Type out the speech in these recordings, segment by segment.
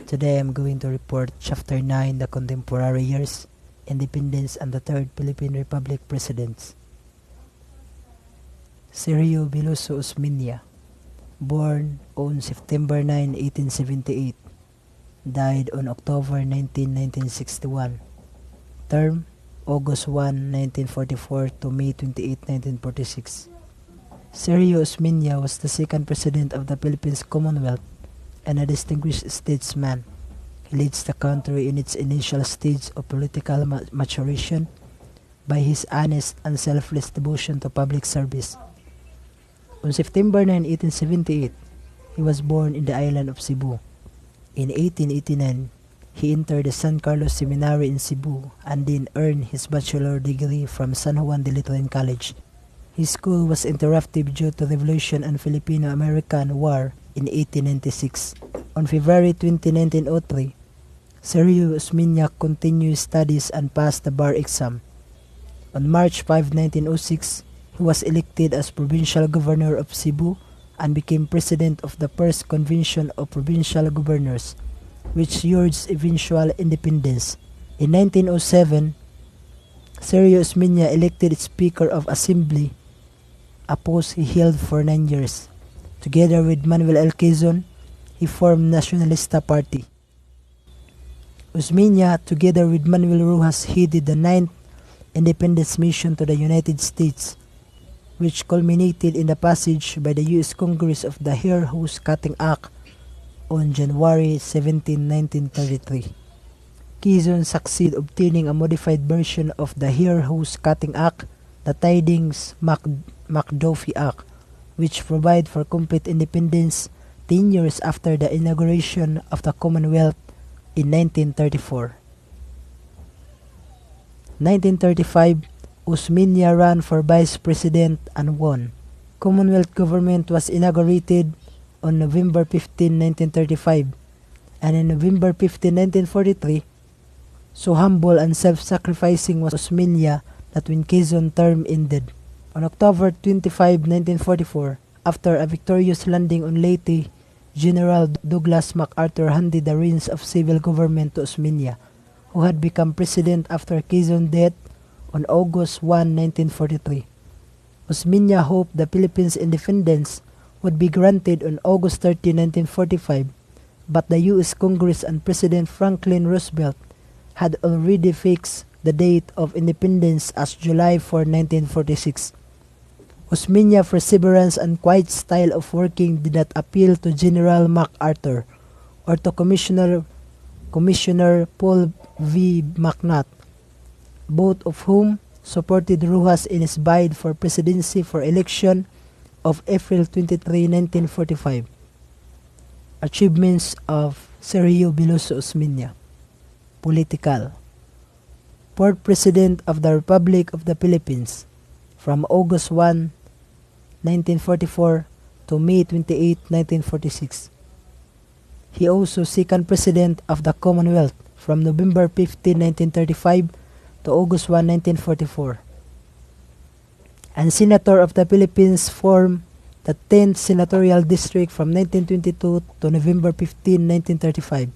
Today I'm going to report Chapter 9, The Contemporary Years, Independence and the Third Philippine Republic Presidents. Sergio Biloso Osmeña, born on September 9, 1878, died on October 19, 1961. Term, August 1, 1944 to May 28, 1946. Sergio Osmeña was the second president of the Philippines Commonwealth and a distinguished statesman. He leads the country in its initial stage of political maturation by his honest and selfless devotion to public service. On September 9, 1878, he was born in the island of Cebu. In 1889, he entered the San Carlos Seminary in Cebu and then earned his bachelor degree from San Juan de Letran College. His school was interrupted due to Revolution and Filipino-American War in 1896. On February 20, 1903, Sergio Osmeña continued studies and passed the bar exam. On March 5, 1906, he was elected as provincial governor of Cebu and became president of the first convention of provincial governors, which urged eventual independence. In 1907, Sergio Osmeña elected Speaker of Assembly, a post he held for 9 years. Together with Manuel L. Quezon, he formed Nacionalista Party. Osmeña, together with Manuel Rojas, headed the 9th independence mission to the United States, which culminated in the passage by the U.S. Congress of the Hair Hose Cutting Act on January 17, 1933. Quezon succeeded obtaining a modified version of the Hair Hose Cutting Act, the Tidings-McDuffie Act, which provided for complete independence 10 years after the inauguration of the Commonwealth in 1934. 1935, Osmeña ran for vice president and won. Commonwealth government was inaugurated on November 15, 1935, and in November 15, 1943, so humble and self-sacrificing was Osmeña that when Quezon's term ended. On October 25, 1944, after a victorious landing on Leyte, General Douglas MacArthur handed the reins of civil government to Osmeña, who had become president after Quezon's death on August 1, 1943. Osmeña hoped the Philippines' independence would be granted on August 30, 1945, but the U.S. Congress and President Franklin Roosevelt had already fixed the date of independence as July 4, 1946. Osmeña's perseverance and quiet style of working did not appeal to General MacArthur or to Commissioner Paul V. McNutt, both of whom supported Rojas in his bid for presidency for election of April 23, 1945. Achievements of Sergio Biloso Osmeña. Political. Fourth President of the Republic of the Philippines from August 1, 1944 to May 28, 1946. He also second President of the Commonwealth from November 15, 1935 to August 1, 1944. And Senator of the Philippines formed the 10th Senatorial District from 1922 to November 15, 1935.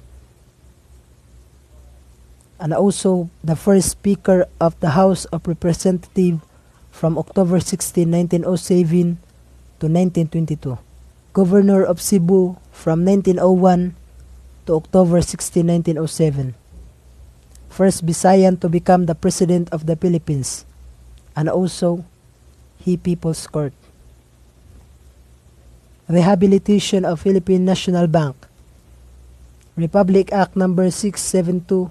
And also the first Speaker of the House of Representatives from October 16, 1907 to 1922. Governor of Cebu from 1901 to October 16, 1907. First Visayan to become the President of the Philippines. And also, he People's Court. Rehabilitation of Philippine National Bank. Republic Act No. 672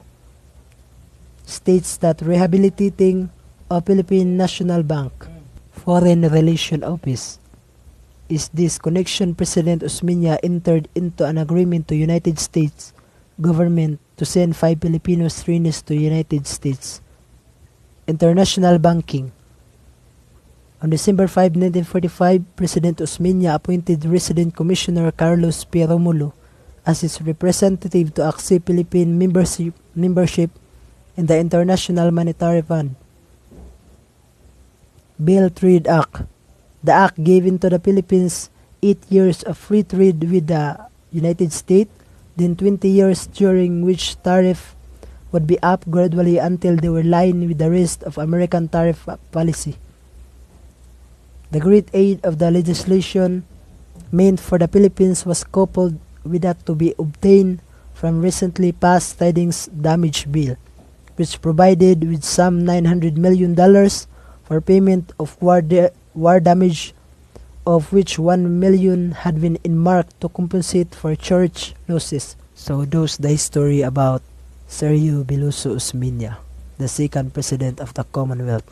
states that rehabilitating a Philippine National Bank, Foreign Relations Office. Is this connection President Osmeña entered into an agreement to United States government to send 5 Filipino trainees to United States. International banking. On December 5, 1945, President Osmeña appointed Resident Commissioner Carlos P. Romulo as his representative to accept Philippine membership in the International Monetary Fund. Bill Trade Act. The act gave to the Philippines 8 years of free trade with the United States, then 20 years during which tariff would be up gradually until they were line with the rest of American tariff policy. The great aid of the legislation meant for the Philippines was coupled with that to be obtained from recently passed Tidings Damage Bill, which provided with some $900 million for payment of war damage, of which 1 million had been earmarked to compensate for church losses. So those the history about Sergio Biloso Osmeña, the second president of the Commonwealth.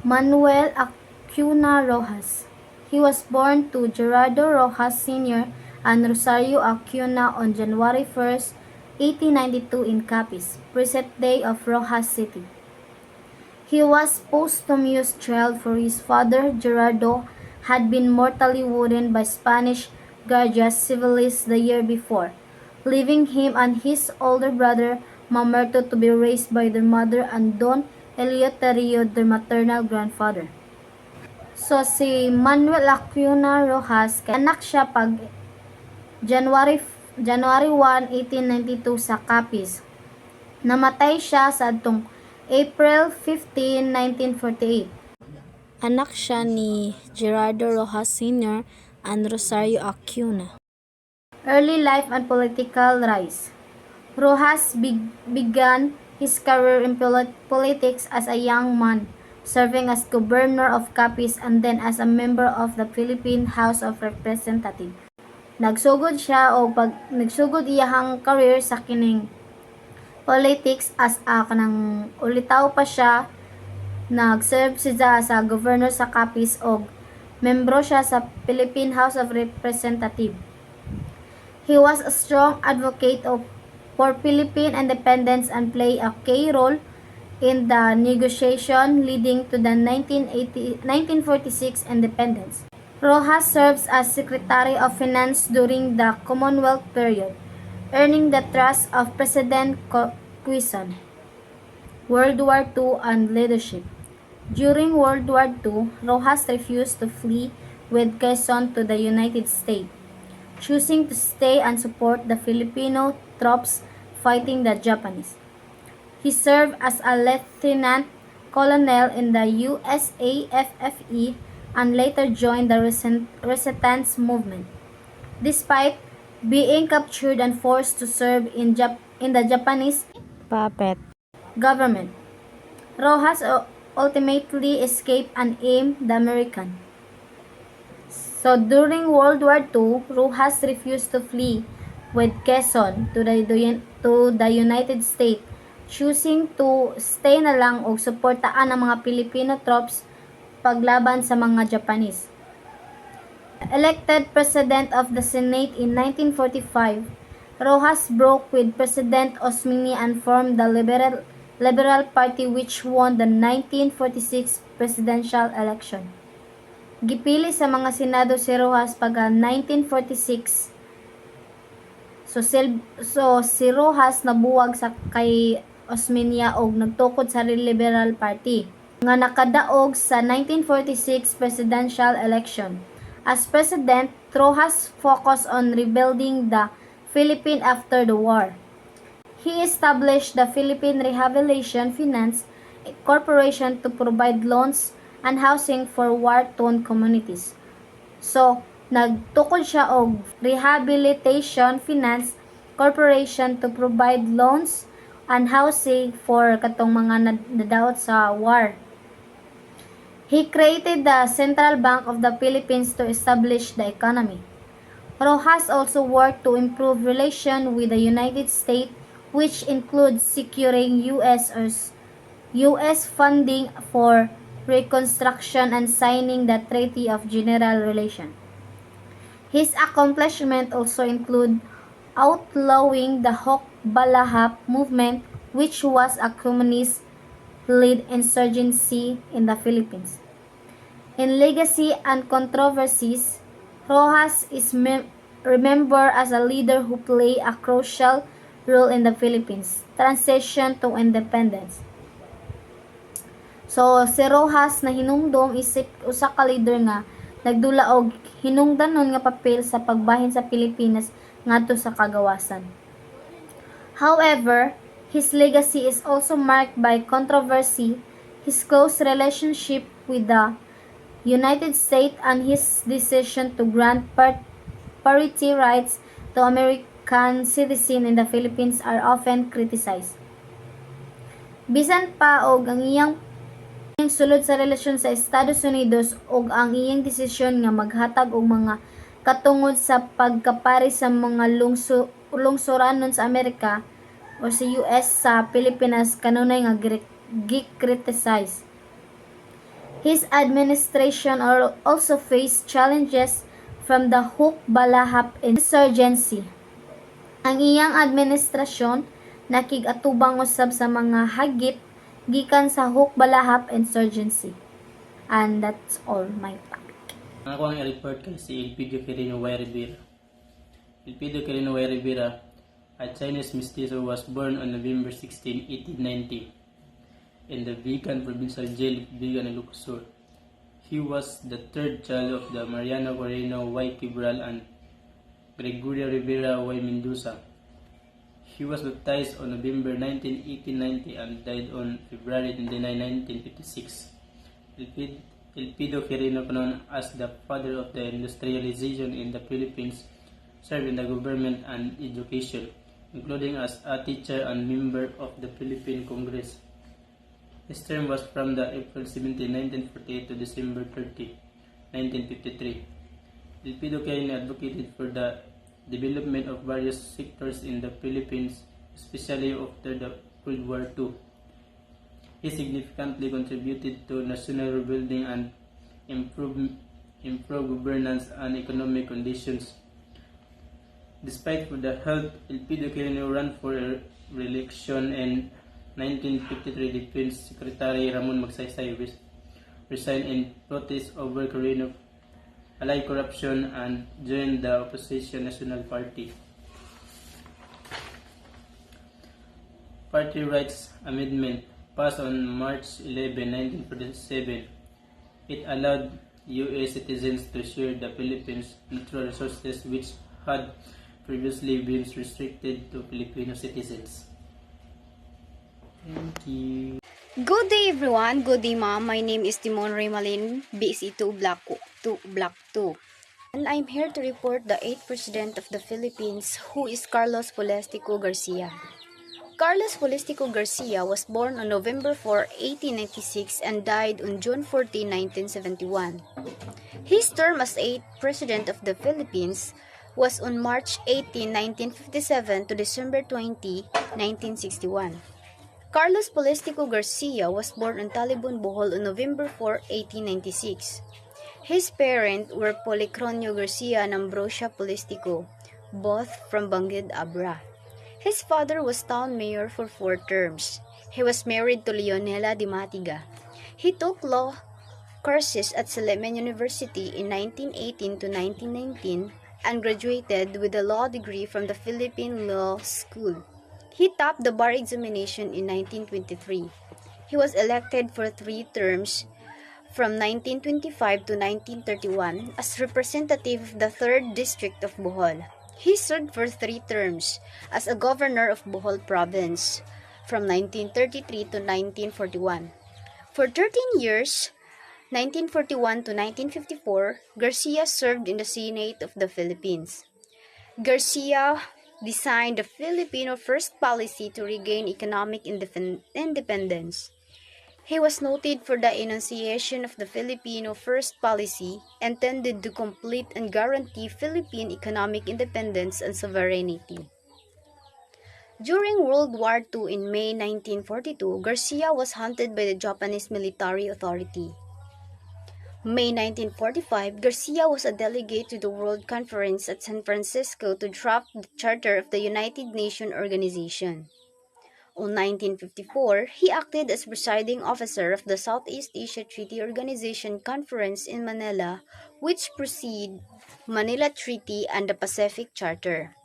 Manuel Acuna Rojas. He was born to Gerardo Rojas Sr. and Rosario Acuna on January 1, 1892 in Capiz, present day of Rojas City. He was posthumous child for his father Gerardo had been mortally wounded by Spanish guardias civiles the year before, leaving him and his older brother Mamerto to be raised by their mother and Don Eleuterio, their maternal grandfather. So si Manuel Acuna Rojas, anak siya pag January 1, 1892 sa Capiz. Namatay siya sa adtong April 15, 1948. Anak siya ni Gerardo Rojas Sr. and Rosario Acuna. Early life and political rise. Rojas began his career in politics as a young man, serving as governor of Capiz and then as a member of the Philippine House of Representatives. Nagsugod iyahang career sa kining politics as a kanang ulitaw pa siya. Nag-serve siya sa governor sa Capiz og membro siya sa Philippine House of Representatives. He was a strong advocate for Philippine independence and played a key role in the negotiation leading to the 1946 independence. Rojas serves as Secretary of Finance during the Commonwealth period, earning the trust of President Quezon. World War II and leadership. During World War II, Rojas refused to flee with Quezon to the United States, choosing to stay and support the Filipino troops fighting the Japanese. He served as a lieutenant colonel in the USAFFE and later joined the resistance movement. Despite being captured and forced to serve in the Japanese puppet government, Rojas ultimately escaped and aimed the American. So during World War II, Rojas refused to flee with Quezon to the United States, choosing to stay na lang o suportaan ang mga Filipino troops paglaban sa mga Japanese. Elected President of the Senate in 1945, Rojas broke with President Osmeña and formed the Liberal Party which won the 1946 presidential election. Gipili sa mga senado si Rojas pagka 1946. So si Rojas nabuwag sa kay Osmeña og nagtukod sa Liberal Party nga nakadaog sa 1946 presidential election. As president, Rojas focused on rebuilding the Philippines after the war. He established the Philippine Rehabilitation Finance Corporation to provide loans and housing for war-torn communities. So, nagtukod siya og Rehabilitation Finance Corporation to provide loans and housing for katong mga nadaot sa war. He created the Central Bank of the Philippines to establish the economy. Rojas also worked to improve relations with the United States, which includes securing U.S. funding for reconstruction and signing the Treaty of General Relation. His accomplishments also include outlawing the Hokbalahap movement, which was a communist-led insurgency in the Philippines. In legacy and controversies, Rojas is remembered as a leader who played a crucial role in the Philippines' transition to independence. So si Rojas na hinungdom isip usa ka leader nga nagdula og hinungdanon nga papel sa pagbahin sa Pilipinas ngadto sa kagawasan. However, his legacy is also marked by controversy, his close relationship with the United States and his decision to grant parity rights to American citizens in the Philippines are often criticized. Bisan pa og ang iyang sulod sa relasyon sa Estados Unidos ug ang iyang desisyon nga maghatag og mga katungod sa pagkapari sa mga lungsuranon sa Amerika o sa US sa Pilipinas kanunay nga gi-criticize. His administration also faced challenges from the Hukbalahap insurgency. Ang iyang administrasyon nakig-atubang usab sa mga hagit gikan sa Hukbalahap insurgency. And that's all my topic. Ako ang i-report kay si Elpidio Quirino Y. Rivera. Elpidio Quirino Y. Rivera, a Chinese mestizo, was born on November 16, 1890 in the Vigan Provincial Jail of Vigan, Ilocos Sur. He was the third child of the Mariano Quirino Y. Quibral and Gregoria Rivera Y. Mendoza. He was baptized on November 19, 1890 and died on February 29, 1956. Elpidio Quirino, known as the father of the industrialization in the Philippines, served in the government and education, including as a teacher and member of the Philippine Congress. His term was from the April 17, 1948 to December 30, 1953. Elpidio Quirino advocated for the development of various sectors in the Philippines, especially after the World War II. He significantly contributed to national rebuilding and improved governance and economic conditions. Despite the health, Elpidio Quirino ran for re-election in 1953. Defense Secretary Ramon Magsaysay resigned in protest over Quirino allied corruption and joined the opposition National Party. Party Rights Amendment passed on March 11, 1947. It allowed U.S. citizens to share the Philippines' natural resources which had previously been restricted to Filipino citizens. Thank you. Good day everyone. Good day ma'am. My name is Timon Remalin, BC2 Block 2. And I'm here to report the 8th President of the Philippines, who is Carlos Polestico Garcia. Carlos Polestico Garcia was born on November 4, 1896 and died on June 14, 1971. His term as 8th President of the Philippines was on March 18, 1957 to December 20, 1961. Carlos Polestico Garcia was born in Talibon, Bohol on November 4, 1896. His parents were Policronio Garcia and Ambrosia Polestico, both from Bangged, Abra. His father was town mayor for 4 terms. He was married to Leonela de Matiga. He took law courses at Selemen University in 1918 to 1919 and graduated with a law degree from the Philippine Law School. He topped the bar examination in 1923. He was elected for 3 terms from 1925 to 1931 as representative of the 3rd District of Bohol. He served for 3 terms as a governor of Bohol Province from 1933 to 1941. For 13 years, 1941 to 1954, Garcia served in the Senate of the Philippines. Garcia designed the Filipino First policy to regain economic independence. He was noted for the enunciation of the Filipino First policy intended to complete and guarantee Philippine economic independence and sovereignty. During World War II in May 1942, Garcia was hunted by the Japanese military authority. May 1945, Garcia was a delegate to the World Conference at San Francisco to draft the Charter of the United Nations Organization. On 1954, he acted as presiding officer of the Southeast Asia Treaty Organization Conference in Manila, which preceded Manila Treaty and the Pacific Charter.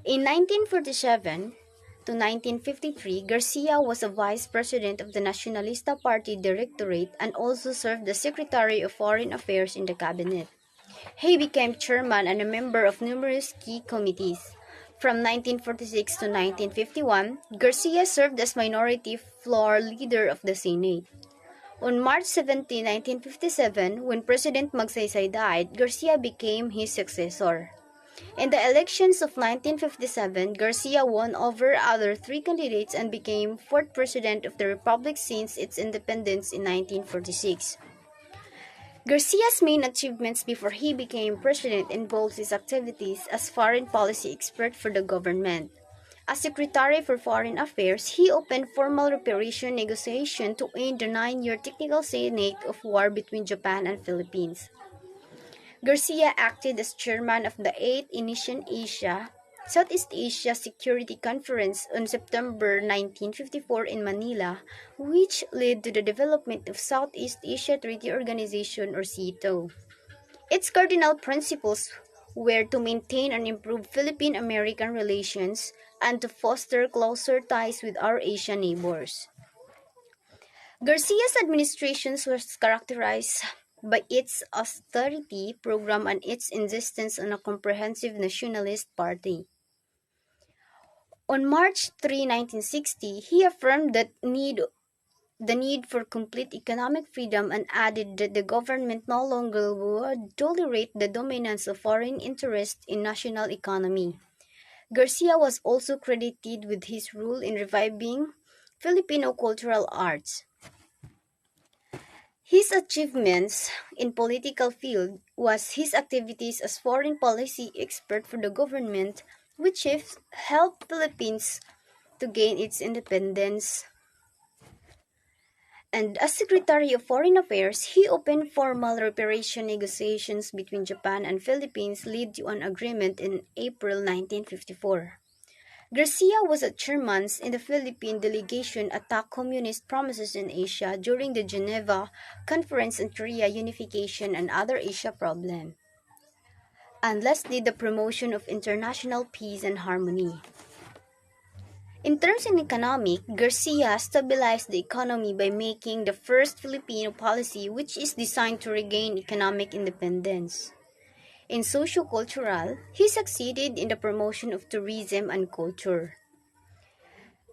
In 1947, to 1953, Garcia was a vice president of the Nacionalista Party Directorate and also served as Secretary of Foreign Affairs in the cabinet. He became chairman and a member of numerous key committees. From 1946 to 1951, Garcia served as minority floor leader of the Senate. On March 17, 1957, when President Magsaysay died, Garcia became his successor. In the elections of 1957, Garcia won over other three candidates and became fourth president of the republic since its independence in 1946. Garcia's main achievements before he became president involves his activities as foreign policy expert for the government. As Secretary for Foreign Affairs, he opened formal reparation negotiations to end the 9-year technical state of war between Japan and Philippines. Garcia acted as chairman of the 8th Indonesian Southeast Asia Security Conference on September 1954 in Manila, which led to the development of Southeast Asia Treaty Organization or SEATO. Its cardinal principles were to maintain and improve Philippine-American relations and to foster closer ties with our Asian neighbors. Garcia's administration was characterized by its austerity program and its insistence on a comprehensive nationalist party. On March 3, 1960, he affirmed the need for complete economic freedom and added that the government no longer would tolerate the dominance of foreign interests in national economy. Garcia was also credited with his role in reviving Filipino cultural arts. His achievements in political field was his activities as foreign policy expert for the government, which helped Philippines to gain its independence. And as Secretary of Foreign Affairs, he opened formal reparation negotiations between Japan and Philippines, lead to an agreement in April 1954. Garcia was a chairman in the Philippine delegation attacked communist promises in Asia during the Geneva Conference on Korea Unification and other Asia problems. And lastly, the promotion of international peace and harmony. In terms of economic, Garcia stabilized the economy by making the first Filipino policy which is designed to regain economic independence. In socio-cultural, he succeeded in the promotion of tourism and culture.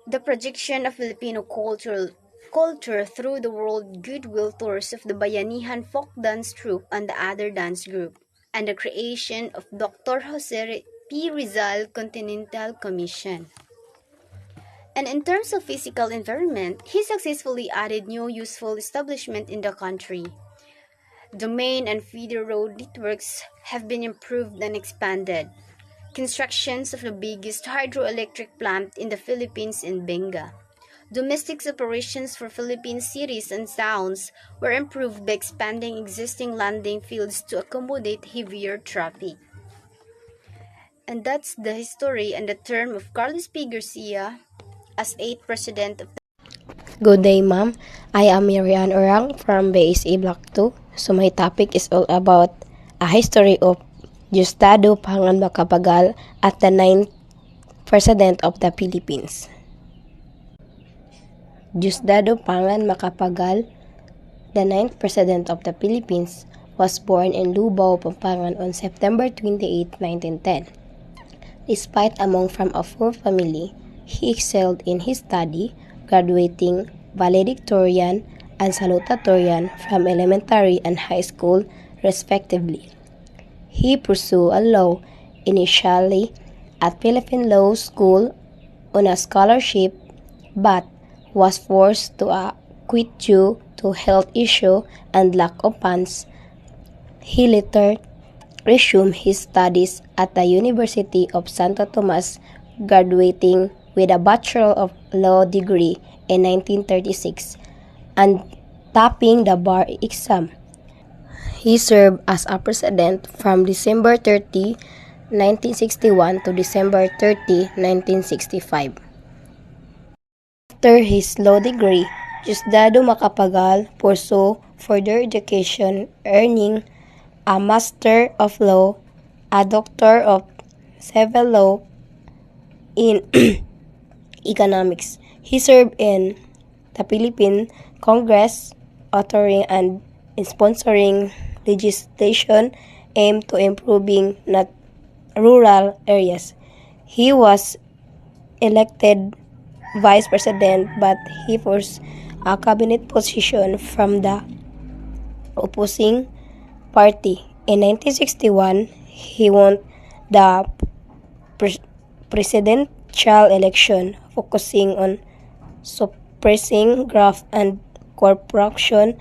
The projection of Filipino culture through the world goodwill tours of the Bayanihan folk dance troupe and the other dance group, and the creation of Dr. Jose P. Rizal Continental Commission. And in terms of physical environment, he successfully added new useful establishments in the country. The main and feeder road networks have been improved and expanded. Constructions of the biggest hydroelectric plant in the Philippines in Benga. Domestic operations for Philippine cities and towns were improved by expanding existing landing fields to accommodate heavier traffic. And that's the history and the term of Carlos P. Garcia as 8th President of the Good day, ma'am. I am Miriam Orang from BSA Block 2. So my topic is all about a history of Diosdado Pangan Macapagal at the 9th President of the Philippines. Diosdado Pangan Macapagal, the 9th President of the Philippines, was born in Lubao, Pampanga on September 28, 1910. Despite among from a poor family, he excelled in his study, graduating valedictorian and salutatorian from elementary and high school, respectively. He pursued a law initially at Philippine Law School on a scholarship, but was forced to quit due to health issue and lack of funds. He later resumed his studies at the University of Santo Tomas, graduating with a Bachelor of Law degree in 1936 and topping the bar exam. He served as a president from December 30, 1961 to December 30, 1965. After his law degree, Diosdado Macapagal pursued further education, earning a Master of Law, a Doctor of Civil Law in economics. He served in the Philippine Congress, authoring and sponsoring legislation aimed to improving rural areas. He was elected vice president, but he forced a cabinet position from the opposing party. In 1961, he won the presidential election, focusing on suppressing graft and corruption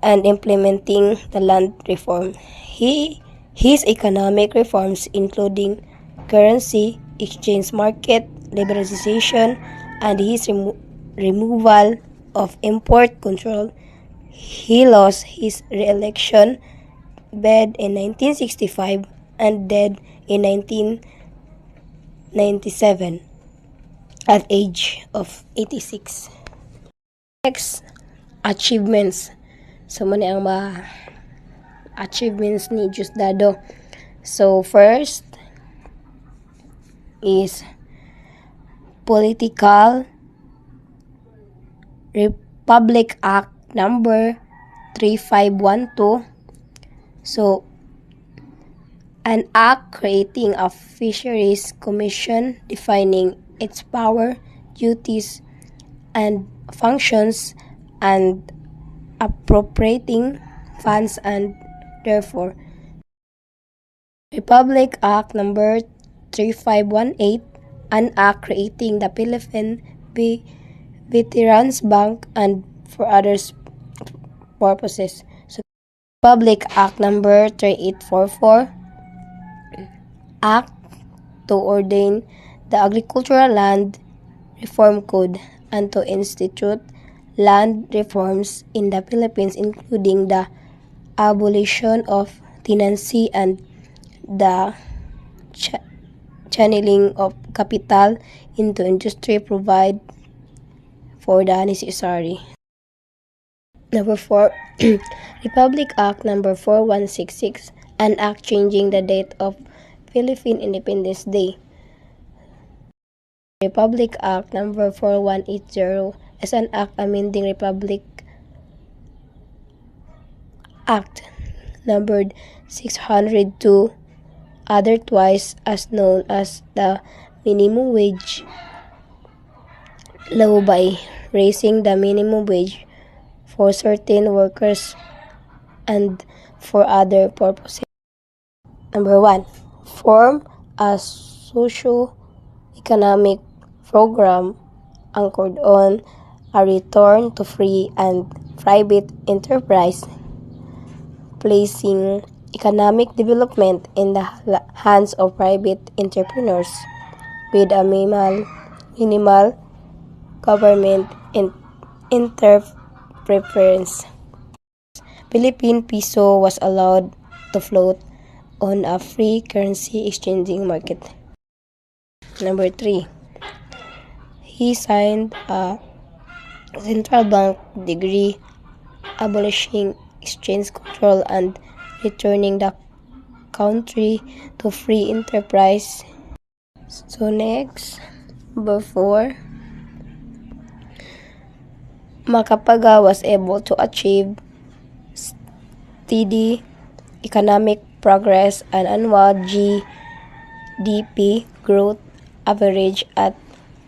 and implementing the land reform. His economic reforms, including currency exchange market liberalization and his removal of import control, he lost his re-election bid in 1965 and died in 1997 at age of 86. Next, achievements. So, muna ang mga achievements ni Diosdado. So, first is Political Republic Act number 3512. So, an act creating a fisheries commission defining its power, duties, and functions, and appropriating funds, and therefore Republic Act number 3518, an act creating the Philippine Veterans Bank and for other purposes. So, Republic Act number 3844, act to ordain the Agricultural Land Reform Code and to institute land reforms in the Philippines, including the abolition of tenancy and the channeling of capital into industry, provide for the necessary. Number 4, Republic Act number 4166, an act changing the date of Philippine Independence Day. Republic Act number 4180 is an act amending Republic Act numbered 602, otherwise as known as the minimum wage law, by raising the minimum wage for certain workers and for other purposes. Number 1, form a socio-economic program anchored on a return to free and private enterprise, placing economic development in the hands of private entrepreneurs with a minimal government interference. Philippine peso was allowed to float on a free currency exchanging market. Number 3, he signed a central bank decree abolishing exchange control and returning the country to free enterprise. So next, number 4, Macapagal was able to achieve steady economic progress and annual GDP growth average at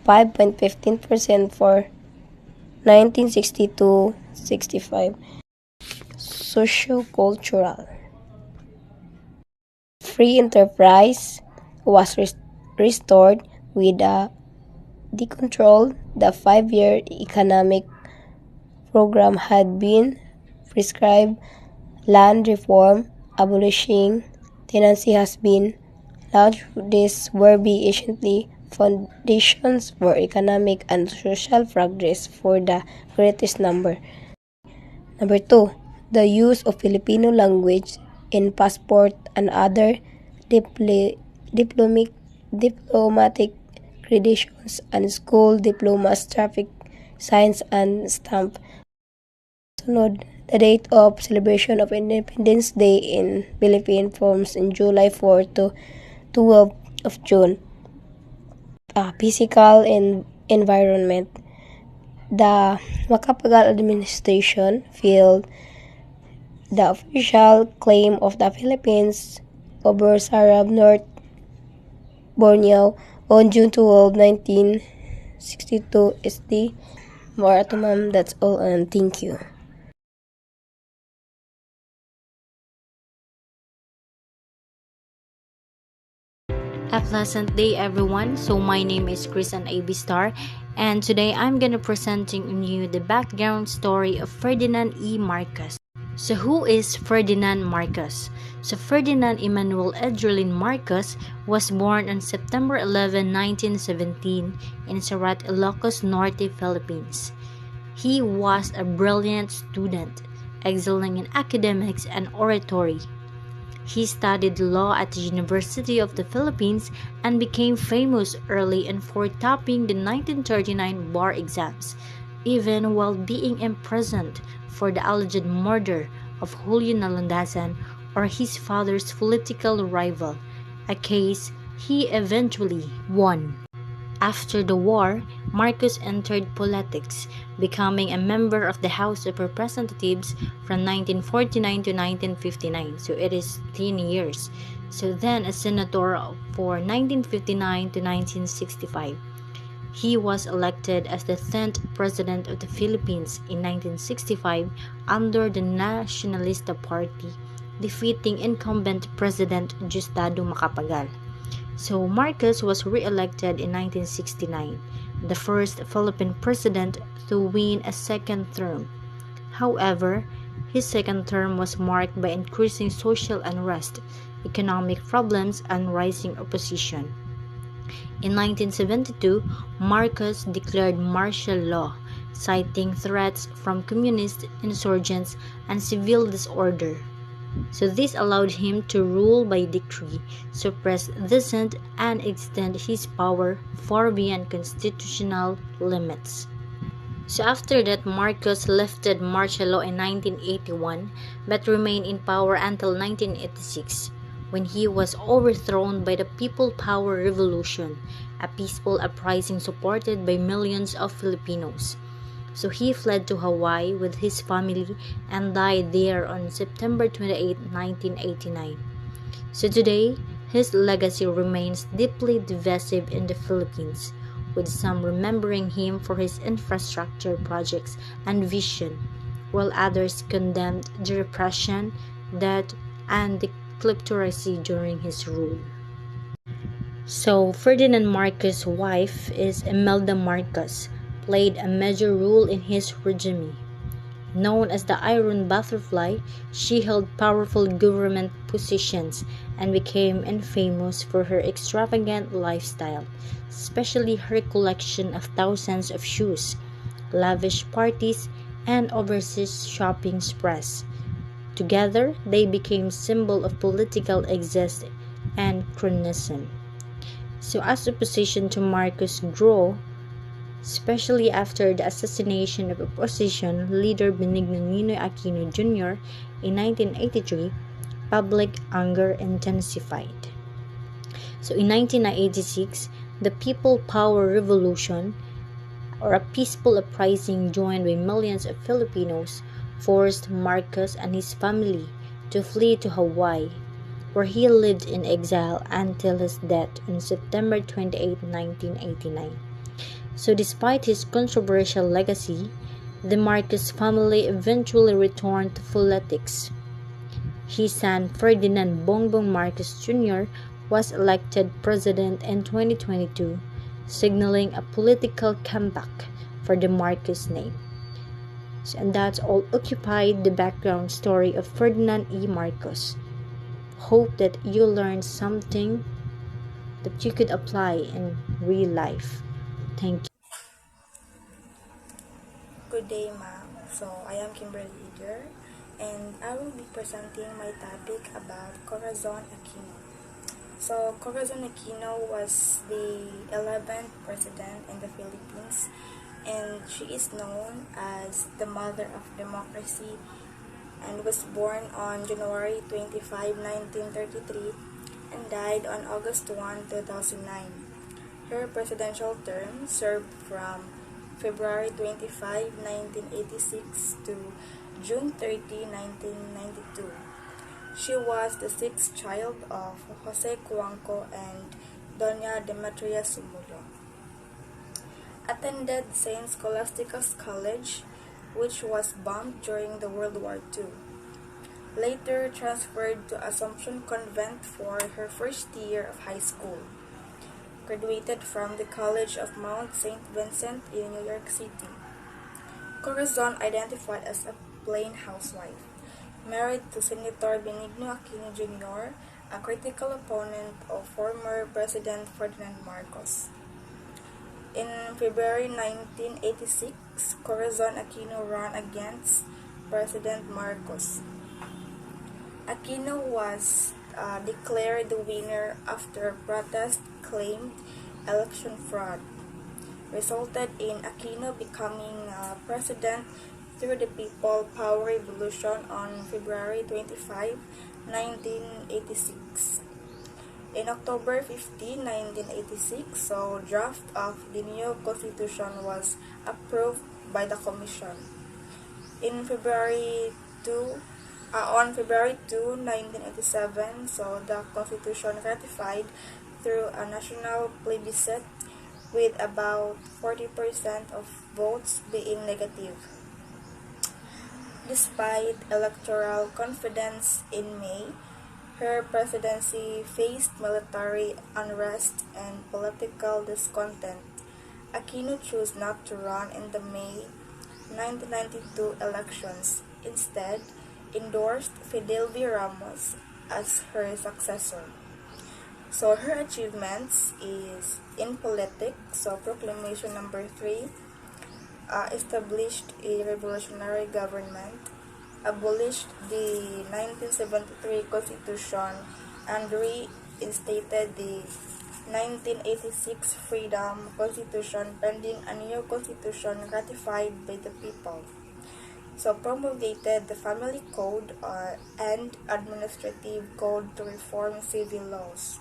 5.15% for 1962-65. Socio-cultural. Free enterprise was restored with a decontrol. The 5-year economic program had been prescribed. Land reform, abolishing tenancy has been launched. This will be essentially foundations for economic and social progress for the greatest number. Number 2, the use of Filipino language in passport and other diplomatic credentials and school diplomas, traffic signs, and stamp. Sunod, the date of celebration of Independence Day in Philippines falls in July 4 to 12 of June. Physical environment, the Macapagal administration filed the official claim of the Philippines over Sarab, North Borneo on June 12, 1962 SD. Ma'am, that's all, and thank you. A pleasant day everyone. So my name is Chris and AB Star, and today I'm gonna presenting you the background story of Ferdinand E. Marcos. So who is Ferdinand Marcos? So Ferdinand Emmanuel Edrelin Marcos was born on September 11, 1917 in Surat, Ilocos Norte, Philippines. He was a brilliant student, excelling in academics and oratory. He studied law at the University of the Philippines and became famous early and for topping the 1939 bar exams, even while being imprisoned for the alleged murder of Julio Nalandasan, or his father's political rival, a case he eventually won. After the war, Marcos entered politics, becoming a member of the House of Representatives from 1949 to 1959. So it is 10 years. So then a senator for 1959 to 1965. He was elected as the 10th President of the Philippines in 1965 under the Nacionalista Party, defeating incumbent President Diosdado Macapagal. So Marcos was re-elected in 1969, the first Philippine president to win a second term. However, his second term was marked by increasing social unrest, economic problems, and rising opposition. In 1972, Marcos declared martial law, citing threats from communist insurgents and civil disorder. So this allowed him to rule by decree, suppress dissent, and extend his power far beyond constitutional limits. So after that, Marcos lifted martial law in 1981 but remained in power until 1986, when he was overthrown by the People Power Revolution, a peaceful uprising supported by millions of Filipinos. So he fled to Hawaii with his family and died there on September 28, 1989. So today, his legacy remains deeply divisive in the Philippines, with some remembering him for his infrastructure projects and vision, while others condemned the repression, death, and the kleptocracy during his rule. So Ferdinand Marcos' wife is Imelda Marcos, played a major role in his regime. Known as the Iron Butterfly, she held powerful government positions and became infamous for her extravagant lifestyle, especially her collection of thousands of shoes, lavish parties, and overseas shopping sprees. Together, they became symbol of political excess and cronyism. So as opposition to Marcos grew, especially after the assassination of opposition leader Benigno Ninoy Aquino Jr. in 1983, public anger intensified. So in 1986, the People Power Revolution, or a peaceful uprising joined by millions of Filipinos, forced Marcos and his family to flee to Hawaii, where he lived in exile until his death on September 28, 1989. So despite his controversial legacy, the Marcos family eventually returned to politics. His son Ferdinand Bongbong Marcos Jr. was elected president in 2022, signaling a political comeback for the Marcos name. And that's all occupied the background story of Ferdinand E. Marcos. Hope that you learned something that you could apply in real life. Thank you. Good day, ma'am. So, I am Kimberly Eager, and I will be presenting my topic about Corazon Aquino. So, Corazon Aquino was the 11th president in the Philippines, and she is known as the mother of democracy and was born on January 25, 1933 and died on August 1, 2009. Her presidential term served from February 25, 1986 to June 30, 1992. She was the sixth child of Jose Cuanco and Doña Demetria Sumulo. Attended St. Scholastica's College, which was bombed during the World War II. Later transferred to Assumption Convent for her first year of high school. Graduated from the College of Mount St. Vincent in New York City. Corazon identified as a plain housewife, married to Senator Benigno Aquino Jr., a critical opponent of former President Ferdinand Marcos. In February 1986, Corazon Aquino ran against President Marcos. Aquino was declared the winner after protest claimed election fraud, resulted in Aquino becoming president through the People Power Revolution on February 25, 1986. In October 15, 1986, so draft of the new constitution was approved by the commission. On February 2, 1987, so the constitution ratified through a national plebiscite with about 40% of votes being negative. Despite electoral confidence in May, her presidency faced military unrest and political discontent. Aquino chose not to run in the May 1992 elections. Instead, endorsed Fidel V. Ramos as her successor. So her achievements is in politics, so Proclamation number 3, established a revolutionary government, abolished the 1973 Constitution, and reinstated the 1986 Freedom Constitution pending a new constitution ratified by the people. So promulgated the Family Code and Administrative Code to reform civil laws.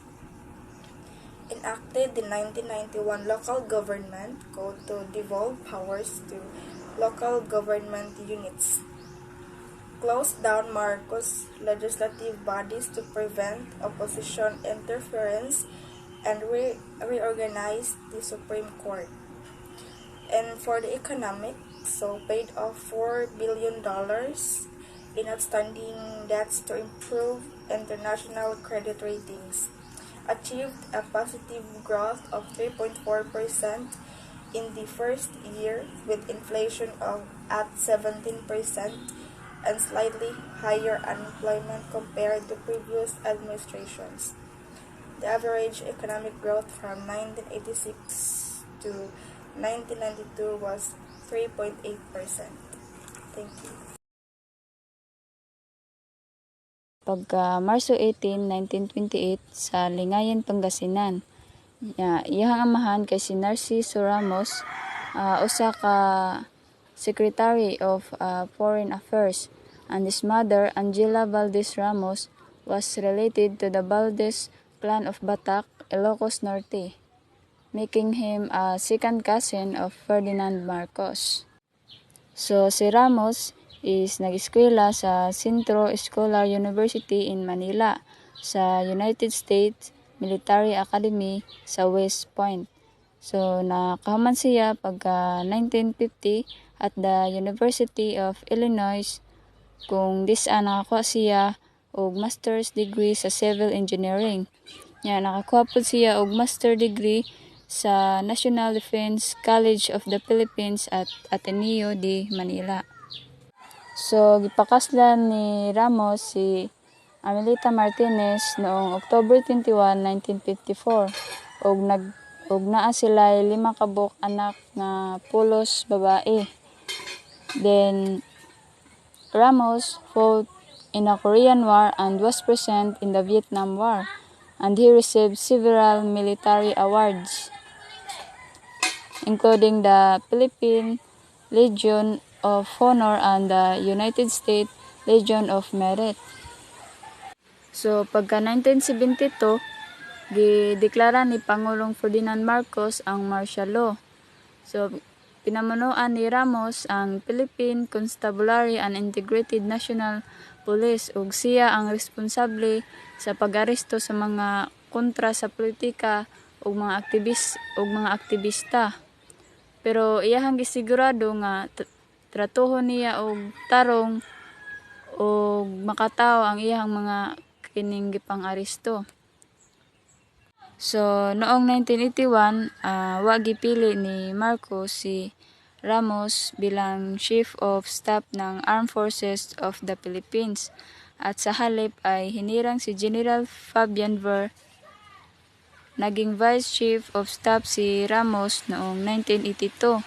Enacted the 1991 Local Government Code to devolve powers to local government units. Closed down Marcos' legislative bodies to prevent opposition interference and reorganized the Supreme Court. And for the economic, so paid off $4 billion in outstanding debts to improve international credit ratings. Achieved a positive growth of 3.4% in the first year with inflation at 17% and slightly higher unemployment compared to previous administrations. The average economic growth from 1986 to 1992 was 3.8%. Thank you. Pagka Marso 18, 1928 sa Lingayen, Pangasinan. Iyang amahan kay si Narciso Ramos, usa ka Secretary of Foreign Affairs, and his mother, Angela Valdez Ramos, was related to the Valdez clan of Batac, Ilocos Norte, making him a second cousin of Ferdinand Marcos. So si Ramos is nag-eskwela sa Centro Escolar University in Manila, sa United States Military Academy sa West Point. So nakahuman siya pagka 1950 at the University of Illinois, kung dis-a nakakuha siya og master's degree sa civil engineering. Nakakuha po siya og master degree sa National Defense College of the Philippines at Ateneo de Manila. So gipakaslan ni Ramos si Amelita Martinez noong October 21, 1954 og naa sila 5 kabuk anak nga pulos babae. Then Ramos fought in the Korean War and was present in the Vietnam War, and he received several military awards, including the Philippine Legion of Honor and the United States Legion of Merit. So pagka 1972, gideklara ni Pangulong Ferdinand Marcos ang martial law. So, pinamunuan ni Ramos ang Philippine Constabulary and Integrated National Police ug siya ang responsable sa pag-aresto sa mga kontra sa politika ug mga aktivista. Pero iyahang gisigurado nga tratuhon niya og tarong og makataw ang iyang mga kining gipang-aresto. So, noong 1981, wa gipili ni Marcos si Ramos bilang Chief of Staff ng Armed Forces of the Philippines at sa halip ay hinirang si General Fabian Ver. Naging Vice Chief of Staff si Ramos noong 1982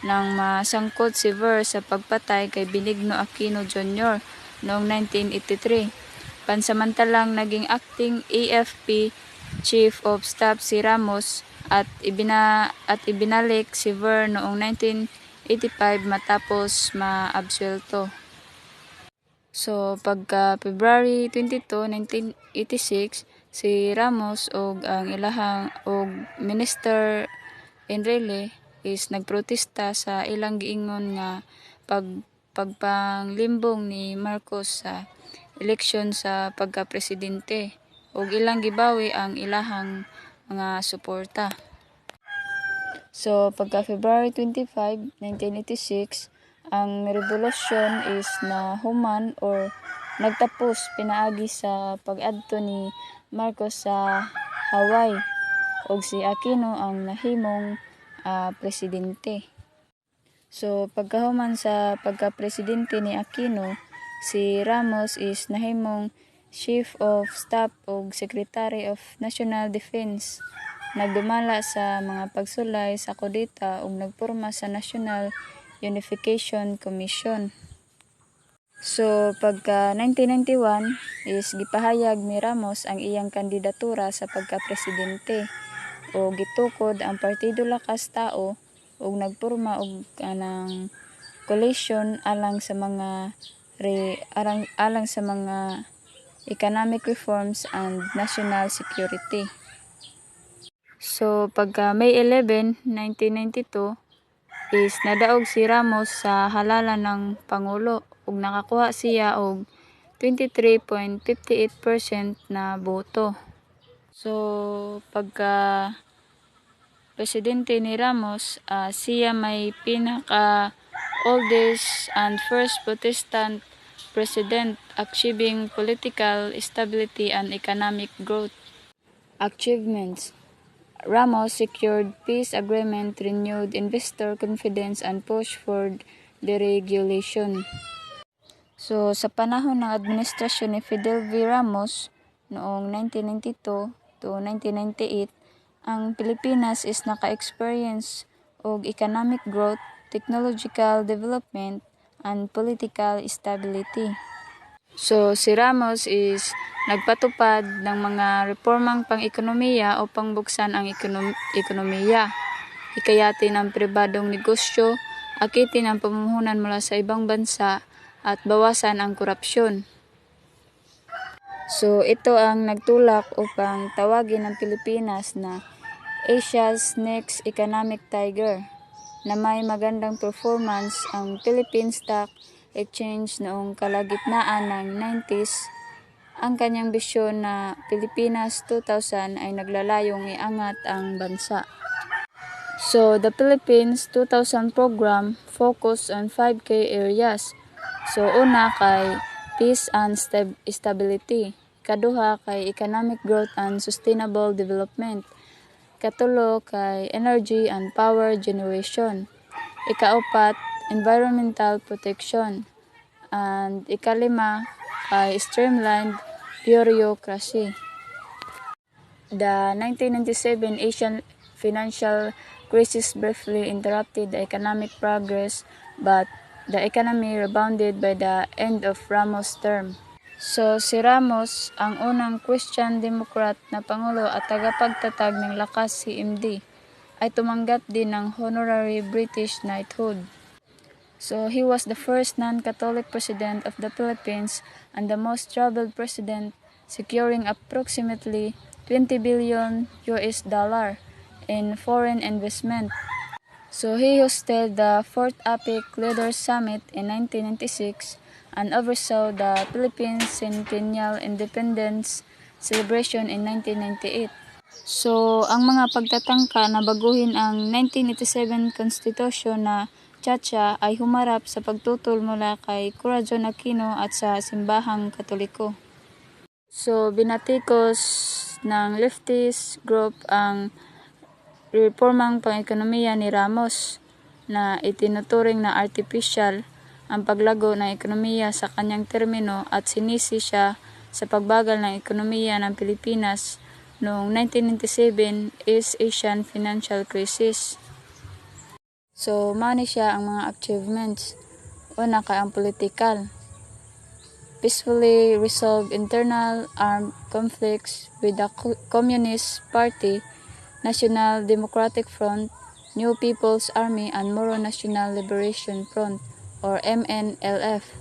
nang masangkot si Ver sa pagpatay kay Benigno Aquino Jr. noong 1983. Pansamantalang naging acting AFP Chief of Staff si Ramos at ibinalik si Ver noong 1985 matapos maabsuelto. So pagka February 22, 1986, si Ramos og ang ilahang Minister Enrile is nagprotesta sa ilang giingon nga pagpanglimbong ni Marcos sa eleksyon sa pagka-presidente ug ilang gibawi ang ilahang mga suporta. So, pagka February 25, 1986, ang revolusyon is nahuman or nagtapos pinaagi sa pag-adto ni Marcos sa Hawaii ug si Aquino ang nahimong presidente. So, pagkahuman sa pagka-presidente ni Aquino, si Ramos is nahimong Chief of Staff ug Secretary of National Defense. Nagdumala sa mga pagsulay sa kudeta ug nagporma sa National Unification Commission. So pagka 1991 is gipahayag ni Ramos ang iyang kandidatura sa pagka-presidente o gitukod ang Partido Lakas Tao ug nagporma og anang coalition alang sa mga economic reforms and national security. So, pagka May 11, 1992, is nadaog si Ramos sa halalan ng Pangulo ug nakakuha siya og 23.58% na boto. So, pagka presidente ni Ramos, siya may pinaka oldest and first Protestant president achieving political stability and economic growth. Achievements: Ramos secured peace agreement, renewed investor confidence, and pushed for deregulation. So, sa panahon ng administrasyon ni Fidel V. Ramos noong 1992 to 1998, ang Pilipinas is naka-experience og economic growth, technological development, and political stability. So, si Ramos is nagpatupad ng mga reformang pang-ekonomiya o pangbuksan ang ekonomiya. Hikayatin ang pribadong negosyo, akitin ang pamumuhunan mula sa ibang bansa, at bawasan ang korupsyon. So, ito ang nagtulak upang tawagin ang Pilipinas na Asia's next economic tiger, na may magandang performance ang Philippine Stock Exchange noong kalagitnaan ng 90s. Ang kanyang bisyon na Pilipinas 2000 ay naglalayong iangat ang bansa. So, the Philippines 2000 program focus on 5 key areas. So, una kay peace and stability. Kaduha kay economic growth and sustainable development. Katulo kay energy and power generation. Ikaapat, environmental protection. And ikalima kay streamlined bureaucracy. The 1997 Asian financial crisis briefly interrupted the economic progress, but the economy rebounded by the end of Ramos' term. So, si Ramos, ang unang Christian Democrat na Pangulo at tagapagtatag ng Lakas CMD, ay tumanggap din ng honorary British knighthood. So, he was the first non-Catholic president of the Philippines and the most traveled president, securing approximately 20 billion US dollar in foreign investment. So he hosted the fourth APEC Leaders Summit in 1996 and oversaw the Philippines Centennial Independence celebration in 1998. So, ang mga pagtatangka na baguhin ang 1987 Constitution na Chacha ay humarap sa pagtutol mula kay Corazon Aquino at sa simbahang Katoliko. So, binatikos ng leftist group ang reformang pang-ekonomiya ni Ramos na itinuturing na artificial ang paglago ng ekonomiya sa kanyang termino at sinisi siya sa pagbagal ng ekonomiya ng Pilipinas noong 1997 East Asian Financial Crisis. So, mani siya ang mga achievements. Una kay ang political. Peacefully resolve internal armed conflicts with the Communist Party, National Democratic Front, New People's Army, and Moro National Liberation Front, or MNLF.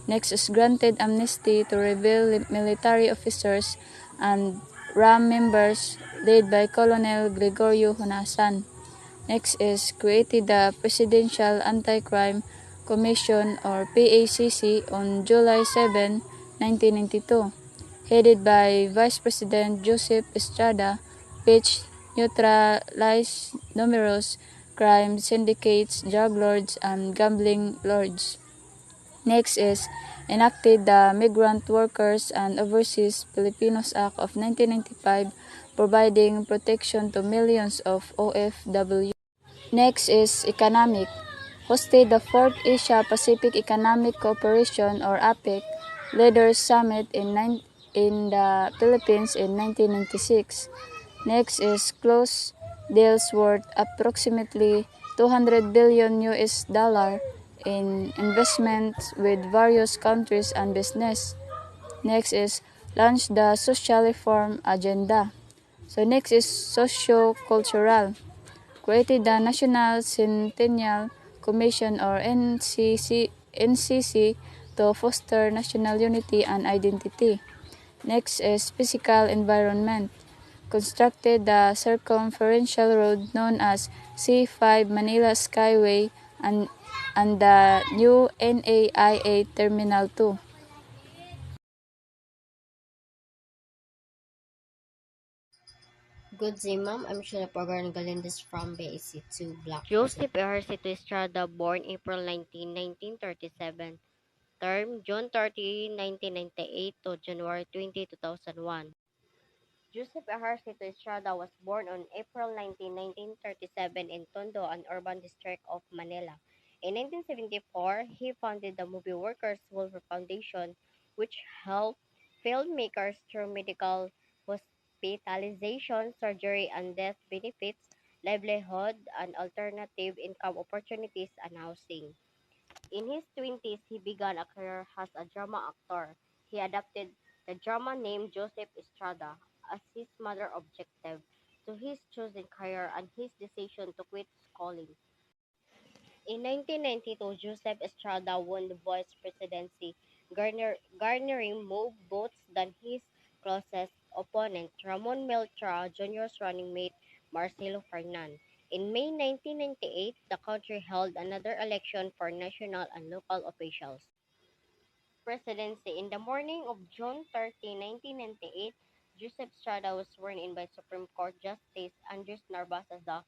Next is granted amnesty to rebel military officers and RAM members led by Colonel Gregorio Honasan. Next is created the Presidential Anti-Crime Commission or PACC on July 7, 1992, headed by Vice President Joseph Estrada, which neutralized numerous crime syndicates, drug lords, and gambling lords. Next is enacted the Migrant Workers and Overseas Filipinos Act of 1995, providing protection to millions of OFW. Next is economic. Hosted the 4th Asia-Pacific Economic Cooperation or APEC Leaders Summit in the Philippines in 1996. Next is close deals worth approximately 200 billion US dollar in investments with various countries and business. Next is launch the social reform agenda. So next is socio-cultural. Created the National Centennial Commission or NCC to foster national unity and identity. Next is physical environment. Constructed the circumferential road known as C5 Manila Skyway and the new NAIA Terminal 2. Good day, ma'am. I'm Sheila Pagaran Galindez from BAC2 Black. Joseph Ejercito Estrada, born April 19, 1937. Term, June 30, 1998 to January 20, 2001. Joseph Ejercito Estrada was born on April 19, 1937 in Tondo, an urban district of Manila. In 1974, he founded the Movie Workers Welfare Foundation, which helped filmmakers through medical, hospitalization, surgery, and death benefits, livelihood, and alternative income opportunities and housing. In his 20s, he began a career as a drama actor. He adopted the drama name Joseph Estrada as his mother objective to his chosen career and his decision to quit schooling. In 1992, Joseph Estrada won the vice presidency, garnering more votes than his closest opponent, Ramon Meltra Jr.'s running mate, Marcelo Fernan. In May 1998, the country held another election for national and local officials. Presidency. In the morning of June 30, 1998, Joseph Estrada was sworn in by Supreme Court Justice Andres Narvas as the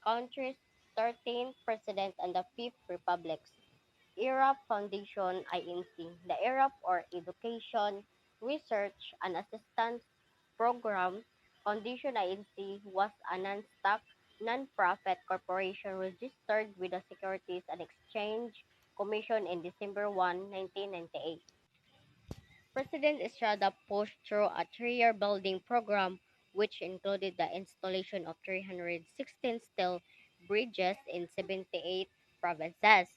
country's 13th president and the fifth republic's ERAP Foundation INC. The ERAP or Education, Research, and Assistance Program Foundation INC was a non-stock, non-profit corporation registered with the Securities and Exchange Commission in December 1, 1998. President Estrada pushed through a three-year building program which included the installation of 316 steel bridges in 78 provinces.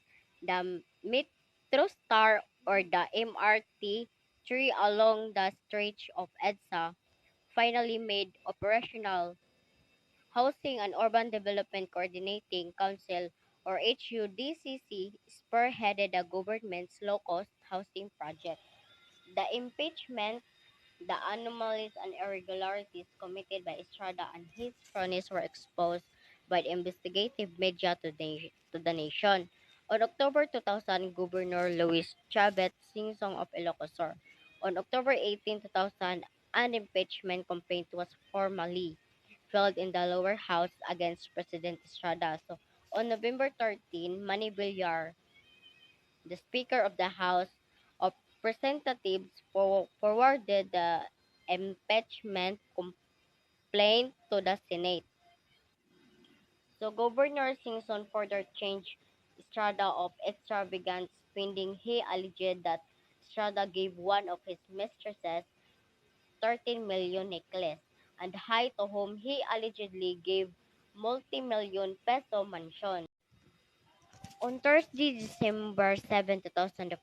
The Metro Star or the MRT 3 along the stretch of EDSA finally made operational. Housing and Urban Development Coordinating Council or HUDCC spearheaded the government's low-cost housing project. The impeachment The anomalies and irregularities committed by Estrada and his cronies were exposed by the investigative media to the nation. On October 2000, Governor Luis Chavez Singson of Ilocos Sur. On October 18, 2000, an impeachment complaint was formally filed in the lower house against President Estrada. So, on November 13, Manny Villar, the Speaker of the House of Representatives, forwarded the impeachment complaint to the Senate. So Governor Singson further changed Estrada of extravagant spending. He alleged that Estrada gave one of his mistresses 13 million necklace and High, to whom he allegedly gave multi-million peso mansion. On Thursday, December 7, 2001,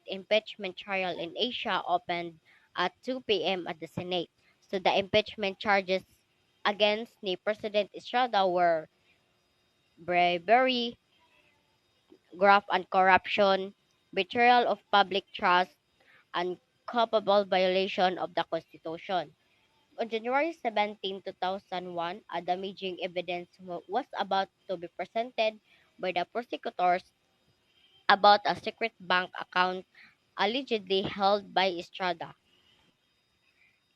impeachment trial in Asia opened at 2 p.m. at the Senate. So the impeachment charges against ni President Estrada were bribery, graft and corruption, betrayal of public trust, and culpable violation of the Constitution. On January 17, 2001, a damaging evidence was about to be presented by the prosecutors about a secret bank account allegedly held by Estrada.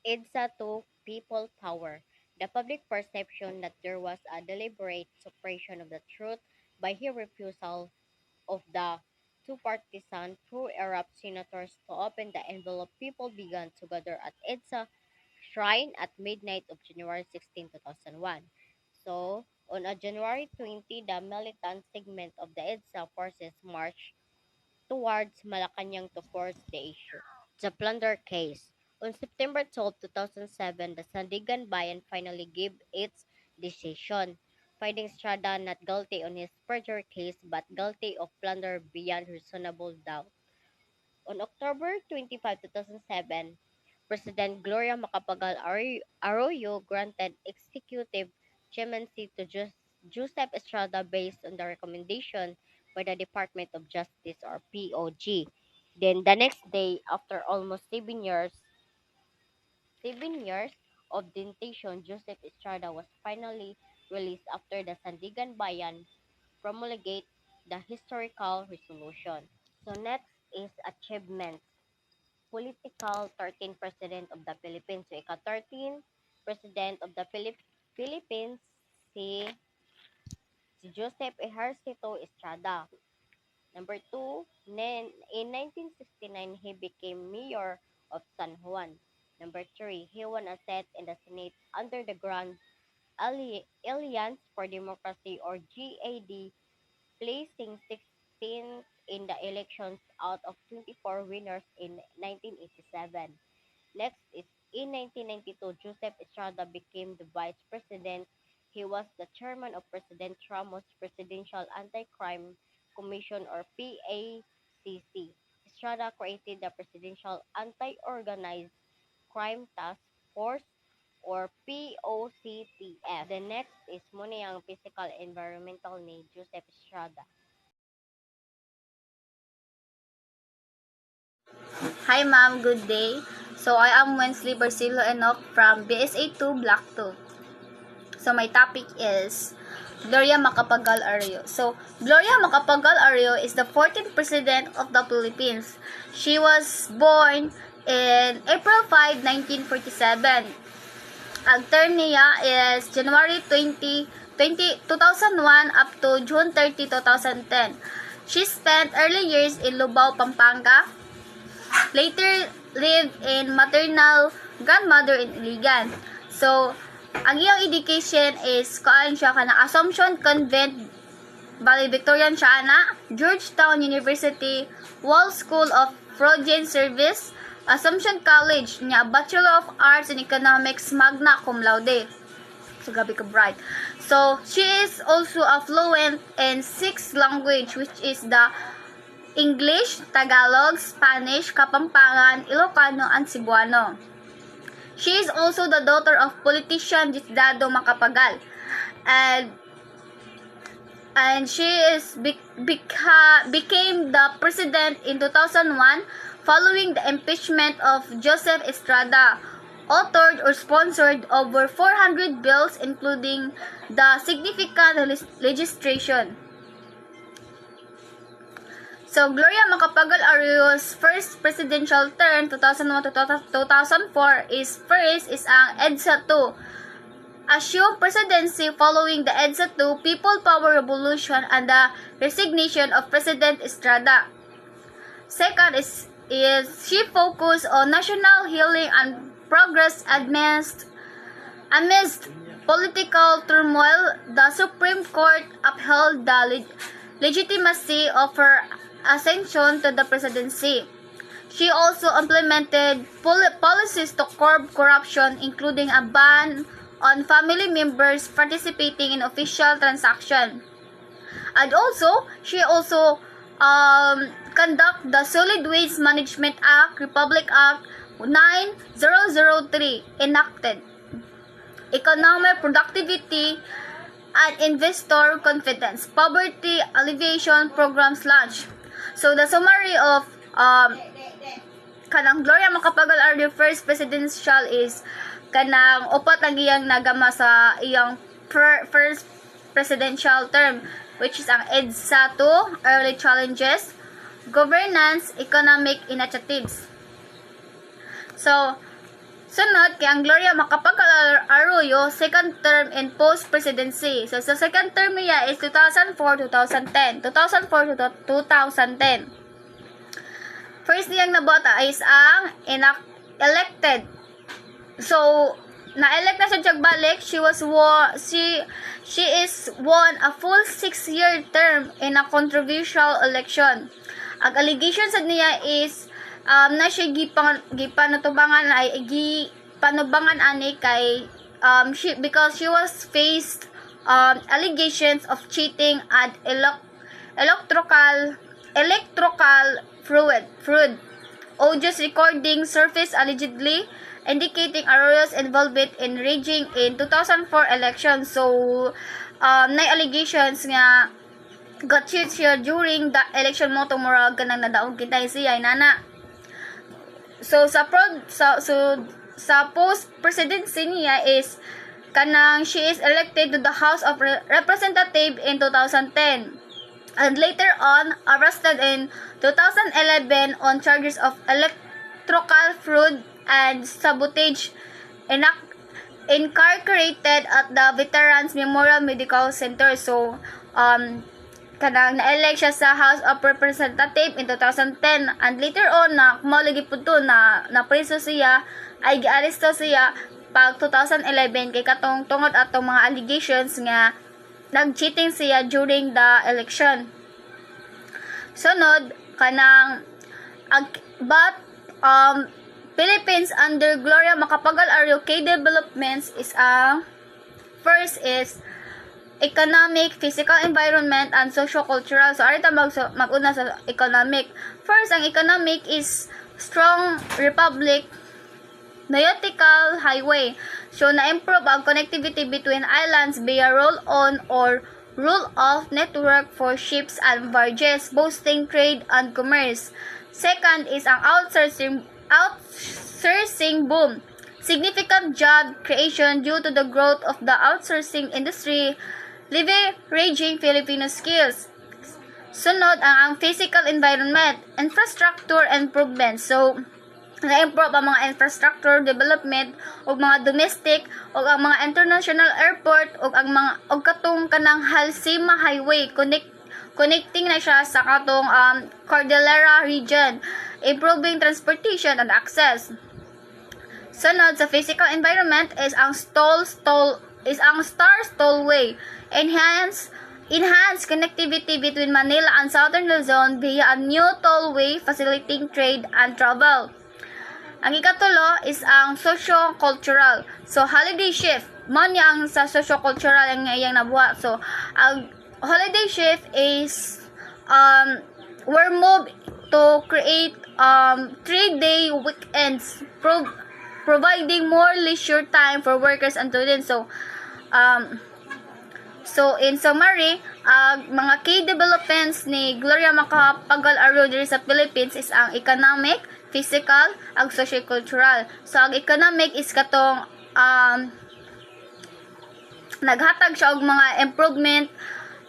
EDSA to people power. The public perception that there was a deliberate suppression of the truth by his refusal of the two partisan pro-Arab senators to open the envelope, people began to gather at EDSA shrine at midnight of January 16, 2001. So, on a January 20, the militant segment of the EDSA forces marched towards Malacanang to force the issue. The plunder case. On September 12, 2007, the Sandigan Bayan finally gave its decision, finding Estrada not guilty on his perjury case but guilty of plunder beyond reasonable doubt. On October 25, 2007, President Gloria Macapagal Arroyo granted executive clemency to Joseph Estrada based on the recommendation by the Department of Justice or POG. Then the next day, after almost 7 years of detention, Joseph Estrada was finally released after the Sandigan Bayan promulgate the historical resolution. So next is achievements. Political 13 President of the Philippines. So ika-13 President of the Philippines si Joseph Ejercito Estrada. Number 2, in 1969, he became mayor of San Juan. Number 3, he won a seat in the Senate under the Grand Alliance for Democracy or GAD, placing 16th in the elections out of 24 winners in 1987. Next is in 1992, Joseph Estrada became the vice president. He was the chairman of President Ramos' Presidential Anti-Crime Commission or PACC. Estrada created the Presidential Anti-Organized Crime Task Force or POCTF. The next is muna yung physical environmental ni Joseph Estrada. Hi ma'am, good day. So I am Wensley Barcilo Enoch from BSA 2 Block 2. So my topic is Gloria Macapagal Arroyo. So Gloria Macapagal Arroyo is the 14th President of the Philippines. She was born in April 5, 1947. Ang term niya is January 2001 up to June 30, 2010. She spent early years in Lubao, Pampanga. Later lived in maternal grandmother in Iligan. So, ang iyang education is kaan siya kana Assumption Convent, Valedictorian siya ana, Georgetown University, Wall School of Foreign Service, Assumption College niya, Bachelor of Arts in Economics, magna cum laude. So, gabi ka bright. So, she is also a fluent in 6 language, which is the English, Tagalog, Spanish, Kapampangan, Ilocano, and Cebuano. She is also the daughter of politician Diosdado Macapagal. And she is became the president in 2001 following the impeachment of Joseph Estrada, authored or sponsored over 400 bills including the significant legislation. So, Gloria Macapagal Arroyo's first presidential term, 2001 to 2004, is ang EDSA 2. Assumed presidency following the EDSA 2 People Power Revolution and the resignation of President Estrada. Second is she focused on national healing and progress amidst political turmoil. The Supreme Court upheld the legitimacy of her ascension to the presidency. She also implemented policies to curb corruption, including a ban on family members participating in official transactions. And also, she also conduct the Solid Waste Management Act, Republic Act 9003 enacted. Economic productivity and investor confidence. Poverty alleviation programs launched. So the summary of kanang Gloria Macapagal Arroyo first presidential is kanang upat ang iyang nagama sa iyang first presidential term, which is ang EDSA 2, Early Challenges, Governance, Economic Initiatives. So, sunod kay ang Gloria Macapagal Arroyo second term in post-presidency. So, sa second term niya is 2004-2010. 2004-2010. First niyang nabota is ang elected. So, na-elect na siya jagbalik. She is won a full 6-year term in a controversial election. Ang allegation sa niya is na siya gipanutubangan ani kay because she was faced allegations of cheating and electoral fraud. Audios recording surfaced allegedly indicating Arroyo's involvement in rigging in 2004 election. So, na allegations nga got cheat siya during the election mo tumurag kanang nadaog kitay siya inana. So sa post presidency niya is kanang she is elected to the House of Representatives in 2010 and later on arrested in 2011 on charges of electoral fraud and sabotage, incarcerated at the Veterans Memorial Medical Center. So, kanang na-elect siya sa House of Representatives in 2010 and later on na kumalagi po to na preso siya ay giaresto siya pag 2011 kay katong tungod atong mga allegations nga nag-cheating siya during the election. Sunod kanang Philippines under Gloria Macapagal Arroyo key developments is first is economic, physical environment, and socio-cultural. So, arita mag-una sa economic. First, ang economic is strong republic, nautical highway. So, na-improve ang connectivity between islands via roll-on or roll-off network for ships and barges, boosting trade and commerce. Second is ang outsourcing boom. Significant job creation due to the growth of the outsourcing industry, leveraging Filipino skills. Sunod ang physical environment, infrastructure improvement. So, na-improve ang mga infrastructure development o mga domestic o ang mga international airport o ang mga katong kanang Halsima Highway connecting na siya sa katong Cordillera region, improving transportation and access. Sunod sa physical environment is ang Star Tollway, enhance connectivity between Manila and Southern Luzon via a new tollway facilitating trade and travel. Ang ikatulo is ang socio-cultural. So, holiday shift. Man ang sa socio-cultural ang iyang nabuhat. So, ang holiday shift is we're moved to create 3-day weekends providing more leisure time for workers and students. So in summary, mga key developments ni Gloria Macapagal Arroyo sa Philippines is ang economic, physical, ag socio-cultural. So ang economic is katong naghatag siya og mga improvement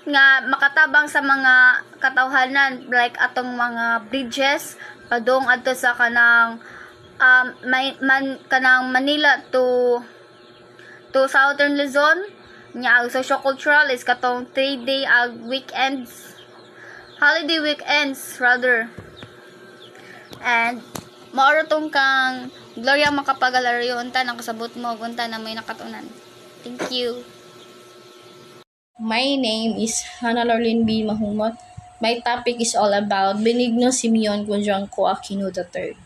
nga makatabang sa mga katawhanan, like atong mga bridges padung adto sa kanang kanang Manila to Southern Luzon. Nya ang socio-cultural is katong 3-day ag weekends, holiday weekends rather. And maoro tong kang Gloria Macapagal-Arroyo, unta nakasabot mo, unta na may nakatunan. Thank you. My name is Hannah Lorlin B. Mahumot. My topic is all about Benigno Simeon Conjunco Aquino III.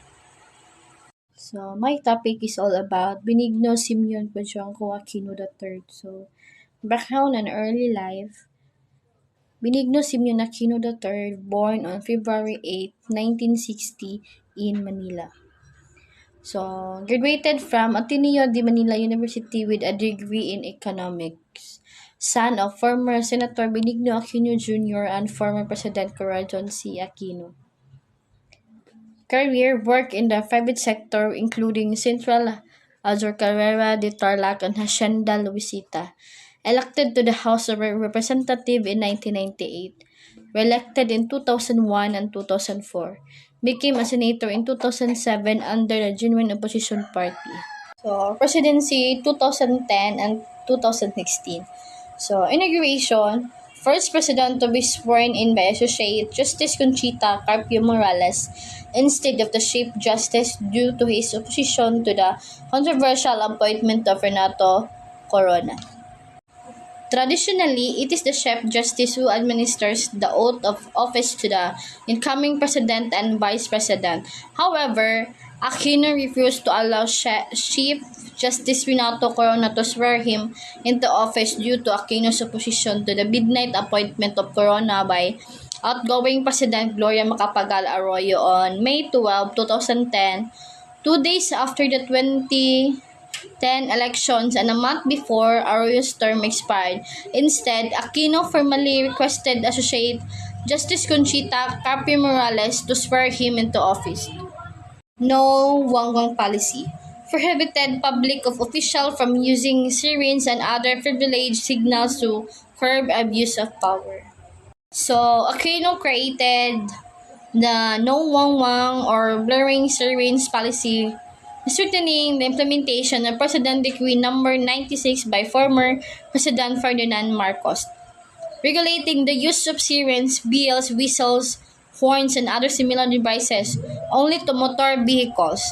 So, my topic is all about Benigno Simeon Conjunco Aquino III. So, background and early life. Benigno Simeon Aquino III, born on February 8, 1960 in Manila. So, graduated from Ateneo de Manila University with a degree in economics. Son of former Senator Benigno Aquino Jr. and former President Corazon C. Aquino. Career work in the private sector including Central Azor Carrera de Tarlac and Hacienda Luisita. Elected to the House of Representatives in 1998. Re-elected in 2001 and 2004. Became a senator in 2007 under the Genuine Opposition Party. So, presidency 2010 and 2016. So, inauguration, first president to be sworn in by Associate Justice Conchita Carpio Morales instead of the Chief Justice due to his opposition to the controversial appointment of Renato Corona. Traditionally, it is the Chief Justice who administers the oath of office to the incoming President and Vice President. However, Aquino refused to allow Chief Justice Renato Corona to swear him into office due to Aquino's opposition to the midnight appointment of Corona by outgoing President Gloria Macapagal-Arroyo on May 12, 2010, 2 days after the 2010 elections and a month before Arroyo's term expired. Instead, Aquino formally requested Associate Justice Conchita Carpio Morales to swear him into office. No wangwang policy. Prohibited public official from using sirens and other privileged signals to curb abuse of power. So, Aquino created the no wangwang or blurring sirens policy, ascertaining the implementation of President Decree Number 96 by former President Ferdinand Marcos, regulating the use of sirens, bells, whistles, horns, and other similar devices only to motor vehicles,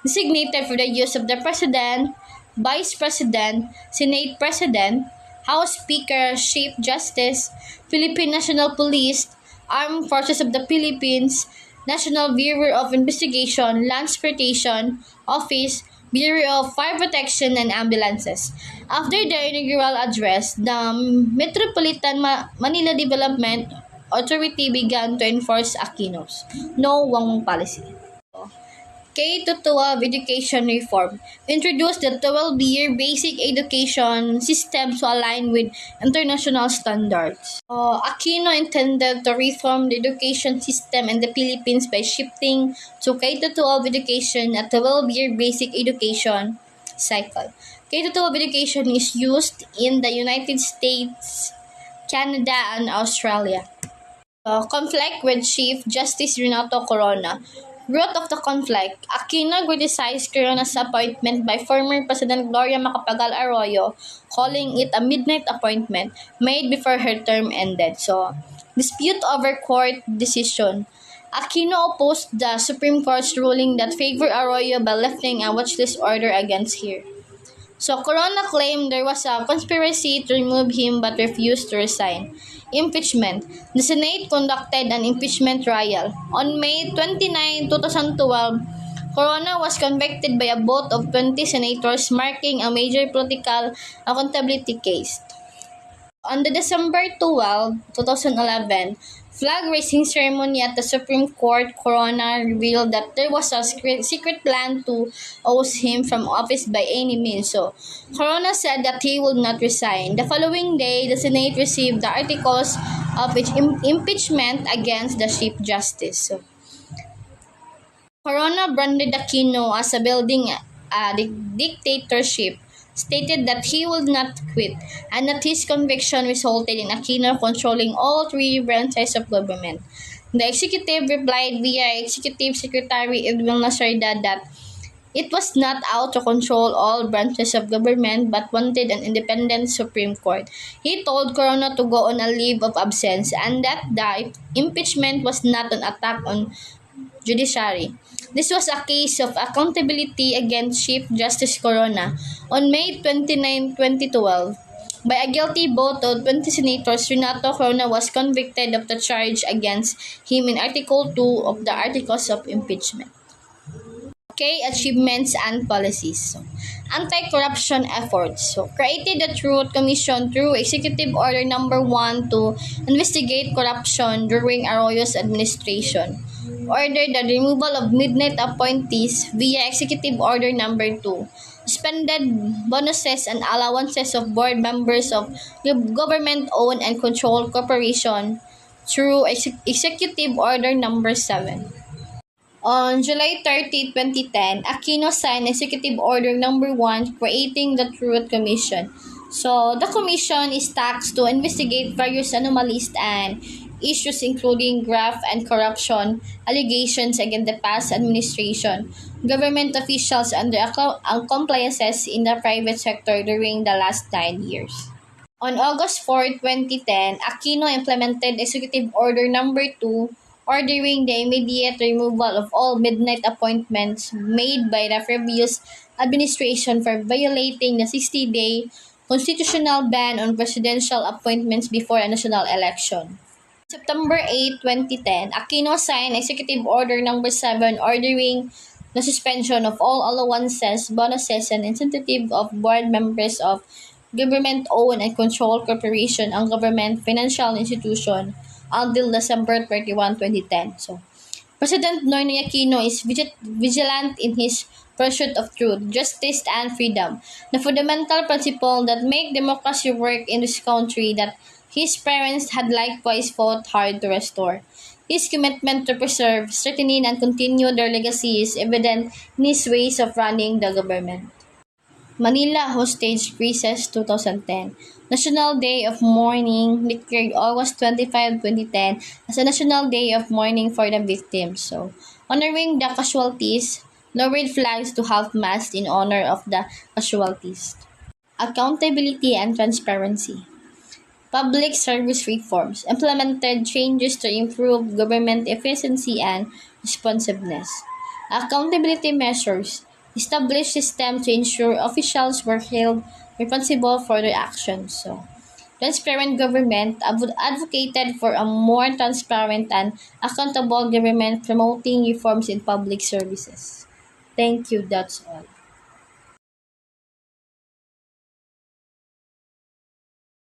designated for the use of the President, Vice President, Senate President, House Speaker, Chief Justice, Philippine National Police, Armed Forces of the Philippines, National Bureau of Investigation, Land Transportation Office, Bureau of Fire Protection, and ambulances. After the inaugural address, the Metropolitan Manila Development Authority began to enforce Aquino's no wangwang policy. K-12 education reform introduced the 12-year basic education system to align with international standards. Aquino intended to reform the education system in the Philippines by shifting to K-12 education at 12-year basic education cycle. K-12 education is used in the United States, Canada, and Australia. Conflict with Chief Justice Renato Corona. Root of the conflict, Aquino criticized Corona's appointment by former President Gloria Macapagal-Arroyo, calling it a midnight appointment made before her term ended. So, dispute over court decision. Aquino opposed the Supreme Court's ruling that favored Arroyo by lifting a watchlist order against her. So, Corona claimed there was a conspiracy to remove him but refused to resign. Impeachment. The Senate conducted an impeachment trial. On May 29, 2012, Corona was convicted by a vote of 20 senators, marking a major political accountability case. On the December 12, 2011, flag-raising ceremony at the Supreme Court, Corona revealed that there was a secret plan to oust him from office by any means. So, Corona said that he would not resign. The following day, the Senate received the articles of impeachment against the Chief Justice. So, Corona branded Aquino as a building dictatorship, stated that he would not quit, and that his conviction resulted in Aquino controlling all three branches of government. The executive replied via Executive Secretary Edwin Lasarda that it was not out to control all branches of government but wanted an independent Supreme Court. He told Corona to go on a leave of absence and that the impeachment was not an attack on judiciary. This was a case of accountability against Chief Justice Corona. On May 29, 2012, by a guilty vote of 20 senators, Renato Corona was convicted of the charge against him in Article 2 of the Articles of Impeachment. Okay, achievements and policies. So, anti-corruption efforts. So, created the Truth Commission through Executive Order Number 1 to investigate corruption during Arroyo's administration. Ordered the removal of midnight appointees via Executive Order Number 2. Suspended bonuses and allowances of board members of government-owned and controlled corporation through Executive Order Number 7. On July 30, 2010, Aquino signed Executive Order Number 1 creating the Truth Commission. So, the commission is tasked to investigate various anomalies and issues including graft and corruption allegations against the past administration, government officials and their compliances in the private sector during the last 9 years. On August 4, 2010, Aquino implemented Executive Order Number 2 ordering the immediate removal of all midnight appointments made by the previous administration for violating the 60-day constitutional ban on presidential appointments before a national election. September 8, 2010, Aquino signed Executive Order Number 7 ordering the suspension of all allowances, bonuses, and incentives of board members of government-owned and controlled corporation and government financial institution until December 31, 2010. So, President Noynoy Aquino is vigilant in his pursuit of truth, justice, and freedom, the fundamental principle that make democracy work in this country that his parents had likewise fought hard to restore. His commitment to preserve, strengthen, and continue their legacy is evident in his ways of running the government. Manila Hostage Crisis 2010. National Day of Mourning declared August 25, 2010 as a National Day of Mourning for the victims. So, honoring the casualties, lowered flags to half-mast in honor of the casualties. Accountability and transparency. Public service reforms. Implemented changes to improve government efficiency and responsiveness. Accountability measures. Established system to ensure officials were held responsible for their actions. So, transparent government advocated for a more transparent and accountable government promoting reforms in public services. Thank you. That's all.